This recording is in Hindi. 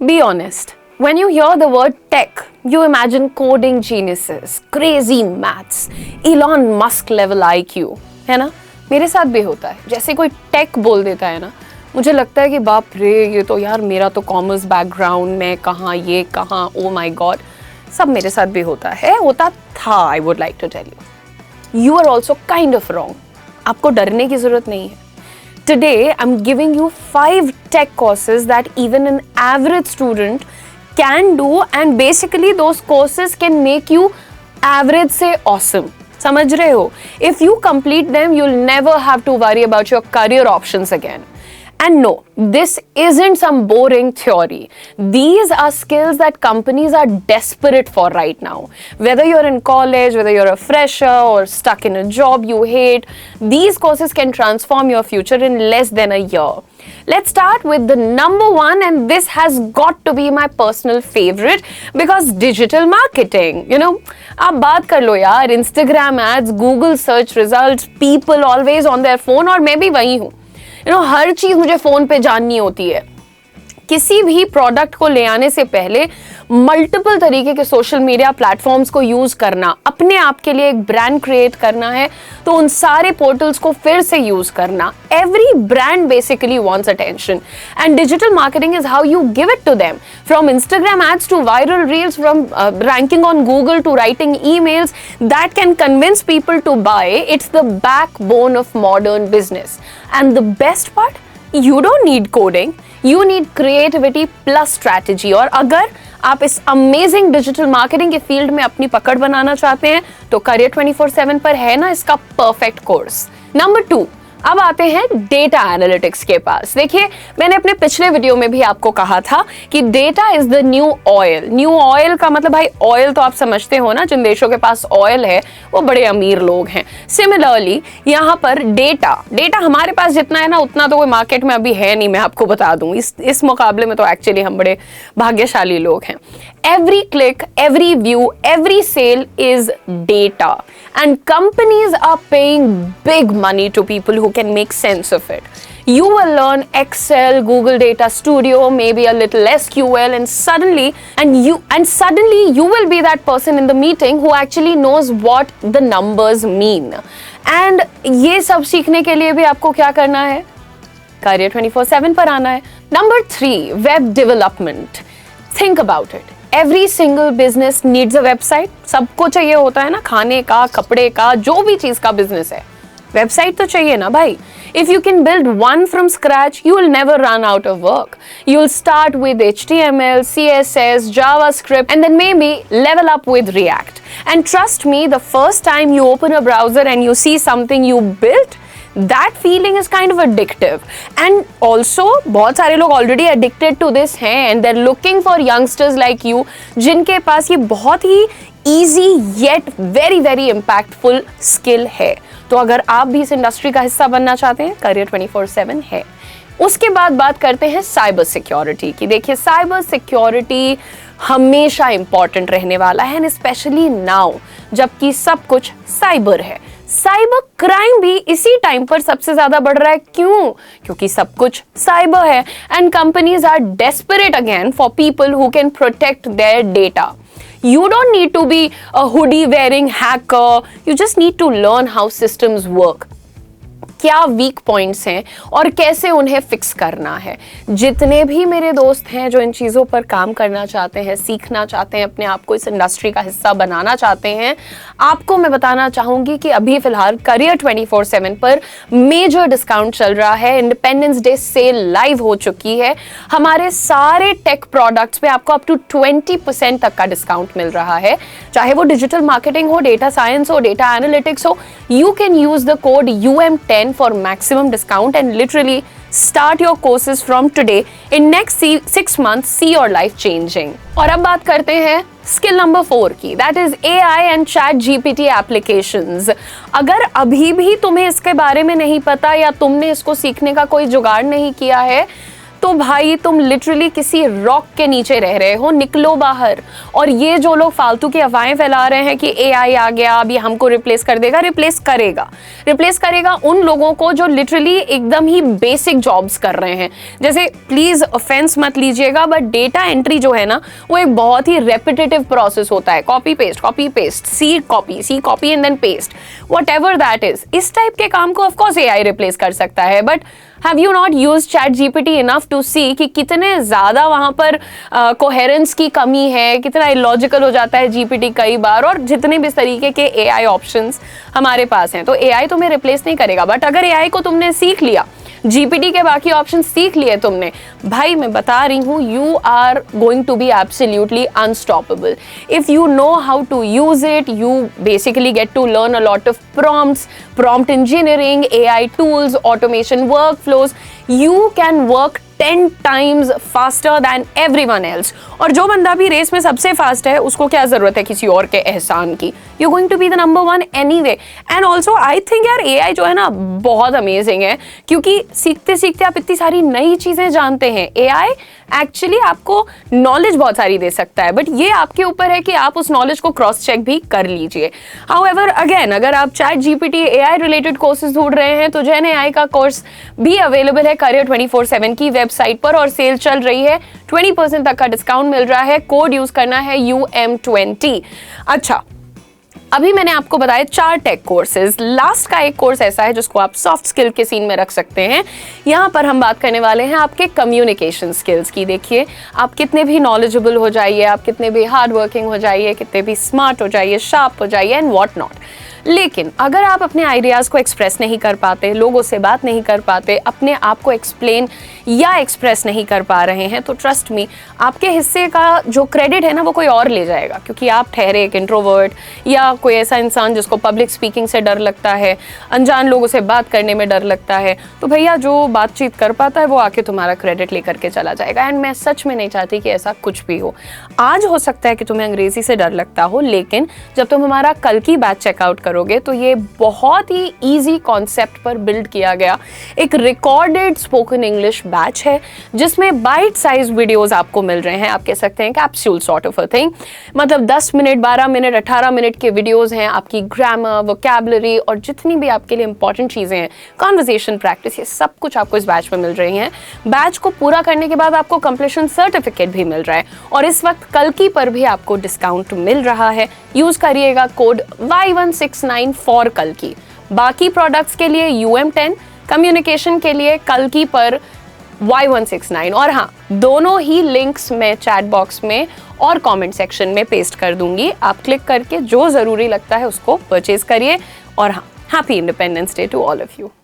Be honest. When you hear the word tech, you imagine coding geniuses, crazy maths, Elon Musk level IQ, है ना? मेरे साथ भी होता है. जैसे कोई टेक बोल देता है ना, मुझे लगता है कि बाप रे, ये तो यार मेरा तो कॉमर्स बैकग्राउंड में कहाँ, ओ माय गॉड. सब मेरे साथ भी होता था. I would like to tell you. You are also kind of wrong. आपको डरने की जरूरत नहीं है. Today, I'm giving you 5 tech courses that even an average student can do, and basically those courses can make you average से awesome. समझ रहे हो? If you complete them, you'll never have to worry about your career options again. And no, this isn't some boring theory. These are skills that companies are desperate for right now. Whether you're in college, whether you're a fresher or stuck in a job you hate, these courses can transform your future in less than a year. Let's start with the number one, and this has got to be my personal favorite because digital marketing. You know, आप बात कर लो यार, Instagram ads, Google search results, people always on their phone, और मैं भी वही हूँ. हर चीज मुझे फोन पे जाननी होती है. किसी भी प्रोडक्ट को ले आने से पहले मल्टीपल तरीके के सोशल मीडिया प्लेटफॉर्म्स को यूज करना, अपने आप के लिए एक ब्रांड क्रिएट करना है तो उन सारे पोर्टल्स को फिर से यूज करना. Every brand basically wants attention, and digital marketing is how you give it to them. From Instagram ads to viral reels, from ranking on Google to writing emails that can convince people to buy. It's the backbone of modern business. And the best part, you don't need coding, you need creativity plus strategy. और अगर आप इस अमेजिंग डिजिटल मार्केटिंग के फील्ड में अपनी पकड़ बनाना चाहते हैं तो करियर 24/7 पर है ना इसका परफेक्ट कोर्स. नंबर 2, अब आते हैं डेटा एनालिटिक्स के पास. देखिए, मैंने अपने पिछले वीडियो में भी आपको कहा था कि data is the new oil. New oil का मतलब भाई ऑयल तो आप समझते हो ना, जिन देशों के पास ऑयल है वो बड़े अमीर लोग हैं. सिमिलरली यहाँ पर डेटा हमारे पास जितना है ना उतना तो कोई मार्केट में अभी है नहीं. मैं आपको बता दूं, इस मुकाबले में तो एक्चुअली हम बड़े भाग्यशाली लोग हैं. Every click, every view, every sale is data, and companies are paying big money to people who can make sense of it. You will learn Excel, Google Data Studio, maybe a little SQL, and suddenly you will be that person in the meeting who actually knows what the numbers mean. And ये सब सीखने के लिए भी आपको क्या करना है? Career 24/7 पर आना है. Number 3, web development. Think about it. Every single business needs a website. सबको चाहिए होता है ना, खाने का, कपड़े का, जो भी चीज का बिजनेस है, वेबसाइट तो चाहिए ना भाई. If you can build one from scratch, you will never run out of work. You will start with HTML, CSS, JavaScript, and then maybe level up with React. And trust me, the first time you open a browser and you see something you built, that feeling is kind of addictive. And also बहुत सारे लोग already addicted to this हैं, and they're looking for youngsters like you जिनके पास ये बहुत ही easy yet very very impactful skill है. तो अगर आप भी इस इंडस्ट्री का हिस्सा बनना चाहते हैं, करियर 24/7 है. उसके बाद बात करते हैं साइबर सिक्योरिटी की. देखिए, साइबर सिक्योरिटी हमेशा इंपॉर्टेंट रहने वाला है, एंड स्पेशली नाउ जबकि सब कुछ साइबर है. साइबर क्राइम भी इसी टाइम पर सबसे ज्यादा बढ़ रहा है. क्यों? क्योंकि सब कुछ साइबर है, and companies are desperate again for people who can protect their data. You don't need to be a hoodie wearing hacker. You just need to learn how systems work. क्या वीक पॉइंट्स हैं और कैसे उन्हें फिक्स करना है. जितने भी मेरे दोस्त हैं जो इन चीज़ों पर काम करना चाहते हैं, सीखना चाहते हैं, अपने आप को इस इंडस्ट्री का हिस्सा बनाना चाहते हैं, आपको मैं बताना चाहूँगी कि अभी फिलहाल करियर 24/7 पर मेजर डिस्काउंट चल रहा है. इंडिपेंडेंस डे सेल लाइव हो चुकी है. हमारे सारे टेक प्रोडक्ट्स पे आपको अप टू 20% तक का डिस्काउंट मिल रहा है. चाहे वो डिजिटल मार्केटिंग हो, डेटा साइंस हो, डेटा एनालिटिक्स हो, you can use the code UM10 for maximum discount and literally start your courses from today. In next 6 months, see your life changing. और अब बात करते हैं स्किल नंबर 4 की, that is AI and ChatGPT applications. अगर अभी भी तुम्हें इसके बारे में नहीं पता या तुमने इसको सीखने का कोई जुगाड़ नहीं किया है, तो भाई तुम लिटरली किसी रॉक के नीचे रह रहे हो, निकलो बाहर। और ये जो लोग फालतू की अफवाहें फैला रहे हैं कि AI आ गया अभी हमको रिप्लेस कर देगा, रिप्लेस करेगा उन लोगों को जो लिटरली एकदम ही बेसिक जॉब्स कर रहे हैं। जैसे प्लीज ऑफेंस मत लीजिएगा, बट डेटा एंट्री जो है ना वो एक बहुत ही रेपिटेटिव प्रोसेस होता है। Copy paste, see copy and then paste, whatever that is. इस टाइप के काम को ऑफकोर्स AI रिप्लेस कर सकता है, but have you not use ChatGPT enough to see कि कितने ज़्यादा वहाँ पर कोहेरेंस की कमी है, कितना इलॉजिकल हो जाता है GPT कई बार, और जितने भी इस तरीके के AI ऑप्शंस हमारे पास हैं। तो AI तुम्हें रिप्लेस नहीं करेगा, बट अगर AI को तुमने सीख लिया, GPT के बाकी ऑप्शन सीख लिए तुमने, भाई मैं बता रही हूँ you are going to be absolutely unstoppable. If you know how to use it, you basically get to learn a lot of prompts, prompt engineering, AI tools, automation workflows. You can work 10 times faster than everyone else. और जो बंदा भी रेस में सबसे फास्ट है उसको क्या जरूरत है किसी और के एहसान की। You're going to be the number one anyway. And also I think यार AI जो है ना बहुत अमेजिंग है, क्योंकि सीखते सीखते आप इतनी सारी नई चीजें जानते हैं। AI एक्चुअली आपको नॉलेज बहुत सारी दे सकता है, बट ये आपके ऊपर है कि आप उस नॉलेज को क्रॉस चेक भी कर लीजिए। हाउएवर अगेन, अगर आप ChatGPT AI रिलेटेड कोर्सेज ढूंढ रहे हैं तो Gen AI का कोर्स भी अवेलेबल है Career 24/7 की वेबसाइट पर, और सेल चल रही है। 20% तक का डिस्काउंट मिल रहा है। कोड यूज करना है UM20। अच्छा, अभी मैंने आपको बताया 4 टेक कोर्सेज। लास्ट का एक कोर्स ऐसा है जिसको आप सॉफ्ट स्किल के सीन में रख सकते हैं। यहाँ पर हम बात करने वाले हैं आपके कम्युनिकेशन स्किल्स की। देखिए, आप कितने भी नॉलेजेबल हो जाइए, आप कितने भी हार्ड वर्किंग हो जाइए, कितने भी स्मार्ट हो जाइए, शार्प हो जाइए एंड व्हाट नॉट, लेकिन अगर आप अपने आइडियाज़ को एक्सप्रेस नहीं कर पाते, लोगों से बात नहीं कर पाते, अपने आप को एक्सप्लेन या एक्सप्रेस नहीं कर पा रहे हैं, तो ट्रस्ट मी, आपके हिस्से का जो क्रेडिट है ना वो कोई और ले जाएगा, क्योंकि आप ठहरे एक इंट्रोवर्ट या कोई ऐसा इंसान जिसको पब्लिक स्पीकिंग से डर लगता है, अनजान लोगों से बात करने में डर लगता है, तो भैया जो बातचीत कर पाता है वो आके तुम्हारा क्रेडिट लेकर के चला जाएगा। एंड मैं सच में नहीं चाहती कि ऐसा कुछ भी हो। आज हो सकता है कि तुम्हें अंग्रेजी से डर लगता हो, लेकिन जब तुम हमारा कल की बैच चेकआउट करोगे तो ये बहुत ही इजी कॉन्सेप्ट पर बिल्ड किया गया एक रिकॉर्डेड स्पोकन इंग्लिश बैच है, जिसमें बाइट साइज वीडियोस आपको मिल रहे हैं। आप कह सकते हैं capsule sort of a thing, मतलब 10 मिनट, 12 मिनट, 18 मिनट के वीडियोस हैं। आपकी ग्रामर, वोकैबुलरी और जितनी भी आपके लिए इंपॉर्टेंट चीजें हैं, कॉन्वर्सेशन प्रैक्टिस, ये सब कुछ आपको इस बैच में मिल रही हैं। बैच को पूरा करने के बाद आपको कंप्लीशन सर्टिफिकेट भी मिल रहा है, और इस वक्त कल की पर भी आपको डिस्काउंट मिल रहा है। यूज करिएगा कोड Y169 फॉर कल की। बाकी प्रोडक्ट्स के लिए UM10, कम्युनिकेशन के लिए कल की पर Y169। और हाँ, दोनों ही लिंक्स मैं चैट बॉक्स में और कमेंट सेक्शन में पेस्ट कर दूंगी। आप क्लिक करके जो जरूरी लगता है उसको परचेज करिए। और हाँ, happy independence day to all of you.